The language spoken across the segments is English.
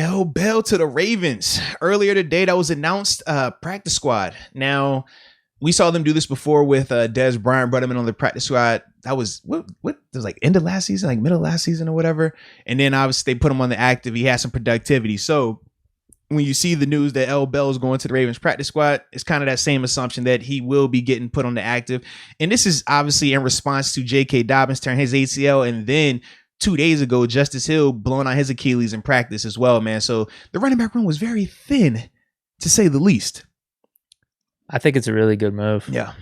L. Bell to the Ravens. Earlier today, that was announced practice squad. Now, we saw them do this before with Des Bryant, brought him in on the practice squad. That was what it was like end of last season, like middle of last season or whatever. And then obviously they put him on the active. He had some productivity. So when you see the news that L. Bell is going to the Ravens practice squad, it's kind of that same assumption that he will be getting put on the active. And this is obviously in response to J.K. Dobbins tearing his ACL, and then 2 days ago, Justice Hill blowing out his Achilles in practice as well, man. So the running back room was very thin, to say the least. I think it's a really good move. Yeah.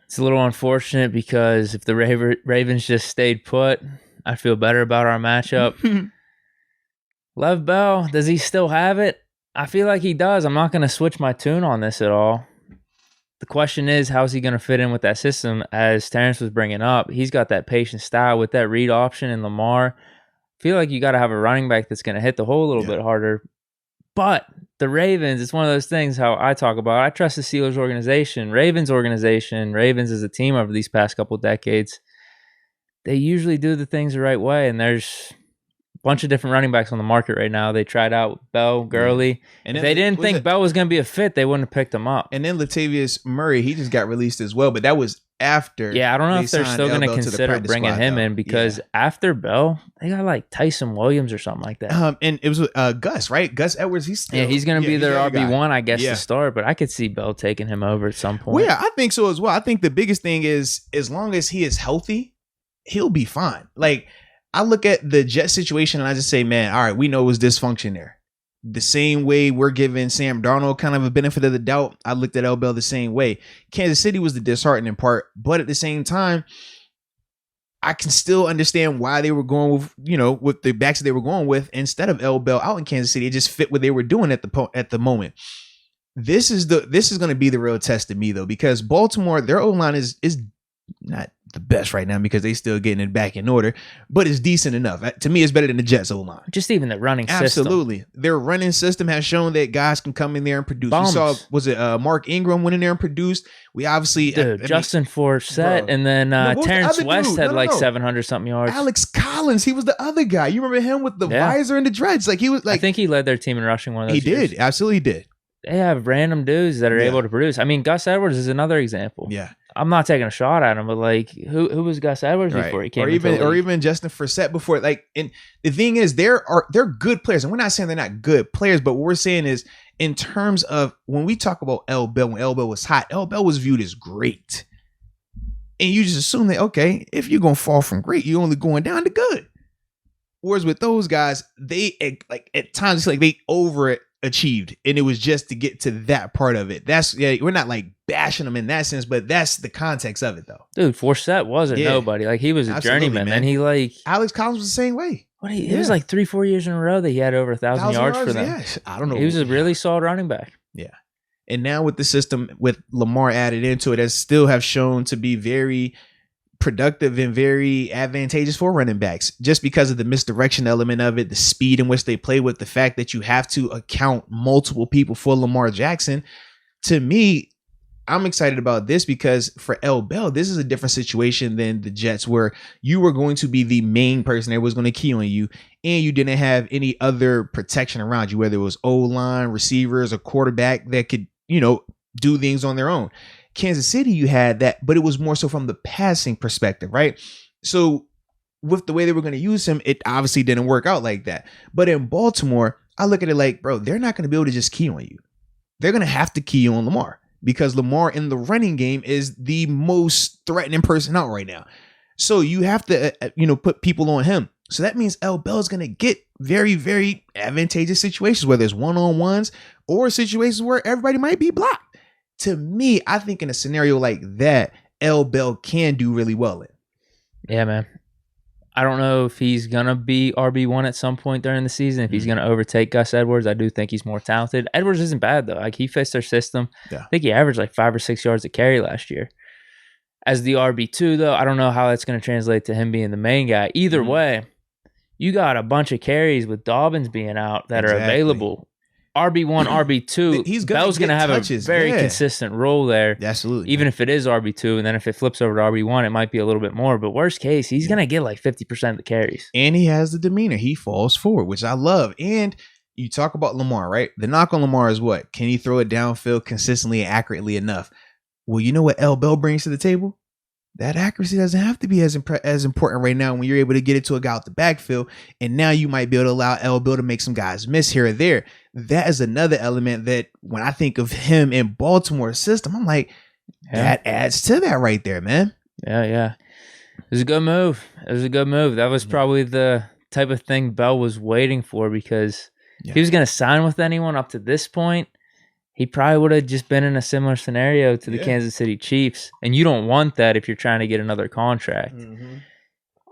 It's a little unfortunate because if the Ravens just stayed put, I feel better about our matchup. Lev Bell, does he still have it? I feel like he does. I'm not going to switch my tune on this at all. The question is, how's he going to fit in with that system? As Terrence was bringing up, he's got that patient style with that read option in Lamar. I feel like you got to have a running back that's going to hit the hole a little bit harder. But the Ravens, it's one of those things how I talk about. I trust the Steelers organization, Ravens as a team over these past couple decades. They usually do the things the right way, and there's a bunch of different running backs on the market right now. They tried out Bell, Gurley. And if they didn't think Bell was going to be a fit, they wouldn't have picked him up. And then Latavius Murray, he just got released as well, but that was after. Yeah, I don't know if they're still going to consider bringing him in because after Bell, they got like Tyson Williams or something like that. And it was Gus, right? Gus Edwards. He's going to be their RB1, I guess, to start. But I could see Bell taking him over at some point. Well, yeah, I think so as well. I think the biggest thing is as long as he is healthy, he'll be fine. Like I look at the Jet situation and I just say, man, all right, we know it was dysfunction there. The same way we're giving Sam Darnold kind of a benefit of the doubt, I looked at L. Bell the same way. Kansas City was the disheartening part, but at the same time, I can still understand why they were going with, with the backs that they were going with instead of L. Bell out in Kansas City. It just fit what they were doing at the moment. This is going to be the real test to me though, because Baltimore, their O-line is not the best right now because they still getting it back in order, but it's decent enough. To me, it's better than the Jets O-line. Just even the running system. Absolutely. Their running system has shown that guys can come in there and produce. We saw, was it Mark Ingram went in there and produced? We obviously... Justin Forsett, and then Terrence West had 700-something yards. Alex Collins, he was the other guy. You remember him with the visor and the dreads? Like he was like... I think he led their team in rushing one of those years. He did. Absolutely did. They have random dudes that are able to produce. I mean, Gus Edwards is another example. Yeah. I'm not taking a shot at him, but like, who was Gus Edwards before he came? Or even Justin Forsett before. Like, and the thing is, they're good players, and we're not saying they're not good players, but what we're saying is, in terms of when we talk about L. Bell, when L. Bell was hot, L. Bell was viewed as great, and you just assume that okay, if you're gonna fall from great, you're only going down to good. Whereas with those guys, they like at times it's like they overachieved, and it was just to get to that part of it. We're not like bashing them in that sense, but that's the context of it, though. Dude, Forsett wasn't nobody. Like he was a journeyman, man. He like Alex Collins was the same way. It was like 3-4 years in a row that he had over 1,000 yards for them. Yes. I don't know. He was a really solid running back. Yeah, and now with the system with Lamar added into it, has still have shown to be very productive and very advantageous for running backs just because of the misdirection element of it, the speed in which they play with, the fact that you have to account multiple people for Lamar Jackson. To me, I'm excited about this because for L. Bell, this is a different situation than the Jets where you were going to be the main person that was going to key on you and you didn't have any other protection around you, whether it was O-line, receivers, or quarterback that could, do things on their own. Kansas City, you had that, but it was more so from the passing perspective, right? So with the way they were going to use him, it obviously didn't work out like that. But in Baltimore, I look at it like, bro, they're not going to be able to just key on you. They're going to have to key on Lamar because Lamar in the running game is the most threatening person out right now. So you have to, put people on him. So that means L. Bell is going to get very, very advantageous situations, whether it's one-on-ones or situations where everybody might be blocked. To me, I think in a scenario like that, L. Bell can do really well in. Yeah, man. I don't know if he's going to be RB1 at some point during the season, if he's going to overtake Gus Edwards. I do think he's more talented. Edwards isn't bad, though. Like, he fits their system. Yeah. I think he averaged like 5 or 6 yards a carry last year. As the RB2, though, I don't know how that's going to translate to him being the main guy. Either way, you got a bunch of carries with Dobbins being out that are available. RB1, RB2, Bell's going to have touches. a very consistent role there. Absolutely. Even if it is RB2, and then if it flips over to RB1, it might be a little bit more. But worst case, he's going to get like 50% of the carries. And he has the demeanor. He falls forward, which I love. And you talk about Lamar, right? The knock on Lamar is what? Can he throw it downfield consistently and accurately enough? Well, you know what L. Bell brings to the table? That accuracy doesn't have to be as important right now when you're able to get it to a guy out the backfield. And now you might be able to allow L. Bill to make some guys miss here or there. That is another element that when I think of him in Baltimore's system, I'm like, that adds to that right there, man. Yeah. It was a good move. That was probably the type of thing Bell was waiting for, because if he was going to sign with anyone up to this point, he probably would have just been in a similar scenario to the Kansas City Chiefs. And you don't want that if you're trying to get another contract. Mm-hmm.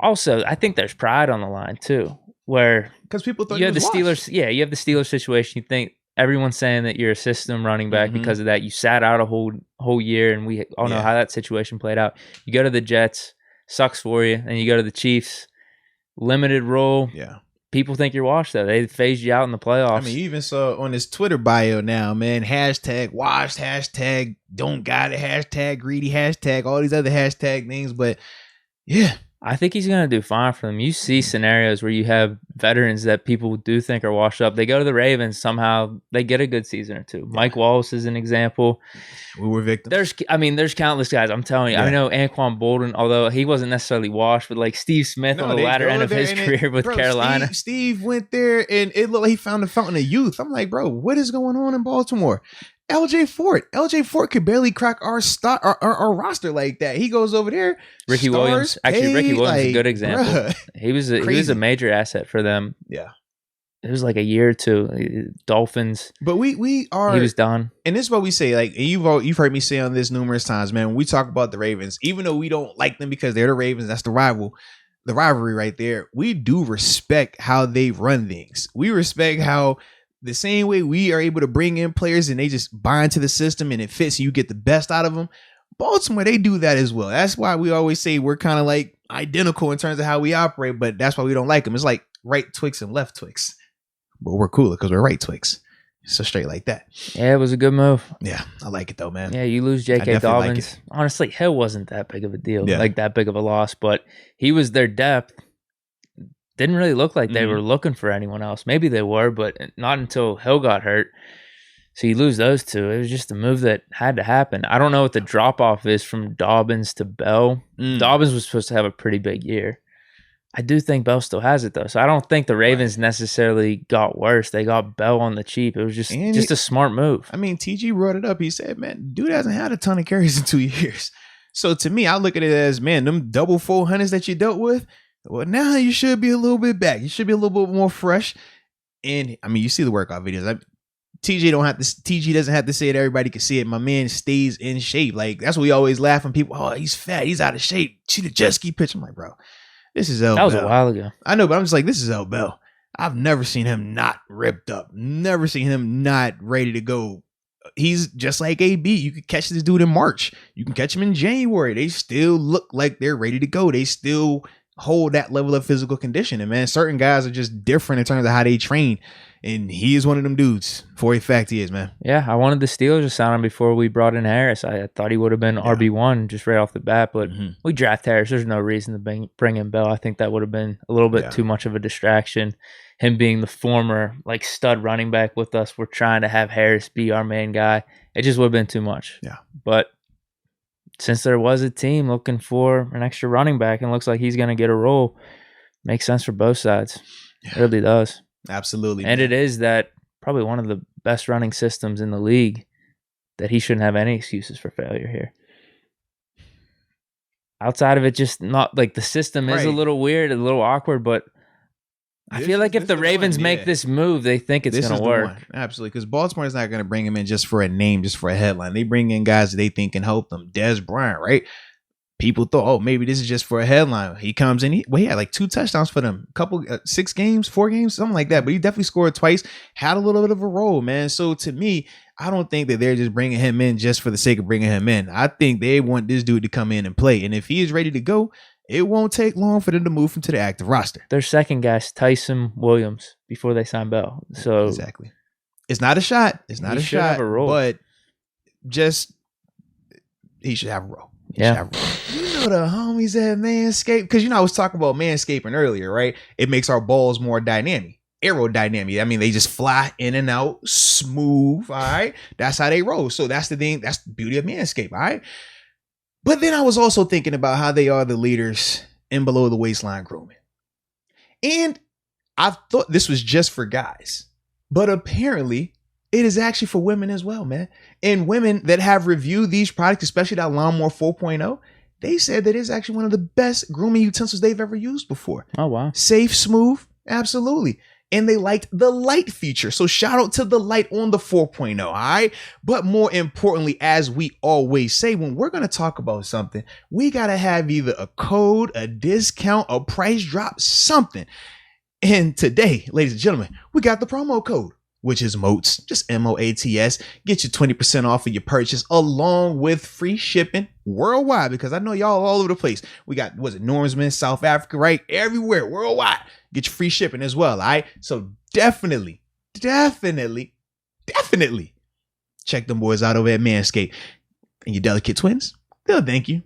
Also, I think there's pride on the line too, where because people thought you have the Steelers. Yeah, you have the Steelers situation. You think everyone's saying that you're a system running back because of that. You sat out a whole year, and we all know how that situation played out. You go to the Jets, sucks for you, and you go to the Chiefs, limited role. Yeah. People think you're washed, though. They phased you out in the playoffs. I mean, you even saw on his Twitter bio now, man, hashtag washed, hashtag don't got it, hashtag greedy, hashtag all these other hashtag things. But yeah, I think he's going to do fine for them. You see scenarios where you have veterans that people do think are washed up. They go to the Ravens, somehow they get a good season or two. Yeah. Mike Wallace is an example. We were victims. There's countless guys. I'm telling you. Yeah. I know Anquan Bolden, although he wasn't necessarily washed, but like Steve Smith on the latter end of his career with Carolina. Steve went there, and it looked like he found the fountain of youth. I'm like, bro, what is going on in Baltimore? LJ Fort could barely crack our roster like that. He goes over there. Ricky Williams is a good example. Bruh, he was a major asset for them. Yeah. It was like a year or two. Dolphins. But he was done. And this is what we say. Like, you've heard me say on this numerous times, man. When we talk about the Ravens, even though we don't like them because they're the Ravens, that's the rivalry right there. We do respect how they run things. We respect how the same way we are able to bring in players and they just buy into the system and it fits and you get the best out of them. Baltimore, they do that as well. That's why we always say we're kind of like identical in terms of how we operate, but that's why we don't like them. It's like right Twix and left Twix, but we're cooler because we're right Twix. So straight like that. Yeah, it was a good move. Yeah, I like it though, man. Yeah, you lose J.K. Dobbins. Like honestly, Hill wasn't that big of a deal, like that big of a loss, but he was their depth. Didn't really look like they were looking for anyone else. Maybe they were, but not until Hill got hurt. So you lose those two. It was just a move that had to happen. I don't know what the drop-off is from Dobbins to Bell. Dobbins was supposed to have a pretty big year. I do think Bell still has it, though. So I don't think the Ravens necessarily got worse. They got Bell on the cheap. It was just a smart move. I mean, TG brought it up. He said, man, dude hasn't had a ton of carries in 2 years. So to me, I look at it as, man, them double 400s that you dealt with, well, now you should be a little bit back. You should be a little bit more fresh. And I mean, you see the workout videos. TG doesn't have to say it. Everybody can see it. My man stays in shape. Like, that's what we always laugh when people, oh, he's fat. He's out of shape. See the jet ski pitch. I'm like, bro, this is L. That was a while ago. I know, but I'm just like, this is L. Bell. I've never seen him not ripped up. Never seen him not ready to go. He's just like AB. You could catch this dude in March. You can catch him in January. They still look like they're ready to go. They still hold that level of physical condition. And man, certain guys are just different in terms of how they train. And he is one of them dudes. For a fact, he is, man. Yeah, I wanted the Steelers to sign him before we brought in Harris. I thought he would have been RB1 just right off the bat, but we draft Harris. There's no reason to bring in Bell. I think that would have been a little bit too much of a distraction. Him being the former like stud running back with us, we're trying to have Harris be our main guy. It just would have been too much. Yeah, but since there was a team looking for an extra running back and looks like he's going to get a role, makes sense for both sides. It really does. Absolutely. And it is that probably one of the best running systems in the league that he shouldn't have any excuses for failure here. Outside of it, just not like the system is a little weird, a little awkward, but I feel like if the Ravens make this move, they think it's going to work. Absolutely, because Baltimore is not going to bring him in just for a name, just for a headline. They bring in guys that they think can help them. Dez Bryant, right? People thought, oh, maybe this is just for a headline. He comes in, he had like 2 touchdowns for them. A couple, 6 games, 4 games, something like that. But he definitely scored twice, had a little bit of a role, man. So to me, I don't think that they're just bringing him in just for the sake of bringing him in. I think they want this dude to come in and play. And if he is ready to go, it won't take long for them to move him to the active roster. Their second guy's Tyson Williams before they sign Bell. So exactly. It's not a shot. It's not He a should shot. have a roll. But just he should have a roll. Yeah. You know the homies at Manscaped, because I was talking about manscaping earlier, right? It makes our balls more dynamic, aerodynamic. I mean, they just fly in and out smooth. All right, that's how they roll. So that's the thing. That's the beauty of Manscaped. All right. But then I was also thinking about how they are the leaders in below the waistline grooming, and I thought this was just for guys, but apparently it is actually for women as well, man. And women that have reviewed these products, especially that Lawnmower 4.0, they said that it's actually one of the best grooming utensils they've ever used before. Oh, wow. Safe, smooth, absolutely. And they liked the light feature. So shout out to the light on the 4.0, all right? But more importantly, as we always say, when we're going to talk about something, we got to have either a code, a discount, a price drop, something. And today, ladies and gentlemen, we got the promo code, which is MOATS, just MOATS. Get you 20% off of your purchase along with free shipping worldwide, because I know y'all all over the place. We got, was it Norseman, South Africa, right? Everywhere, worldwide. Get your free shipping as well, all right? So definitely check them boys out over at Manscaped. And your delicate twins, they'll thank you.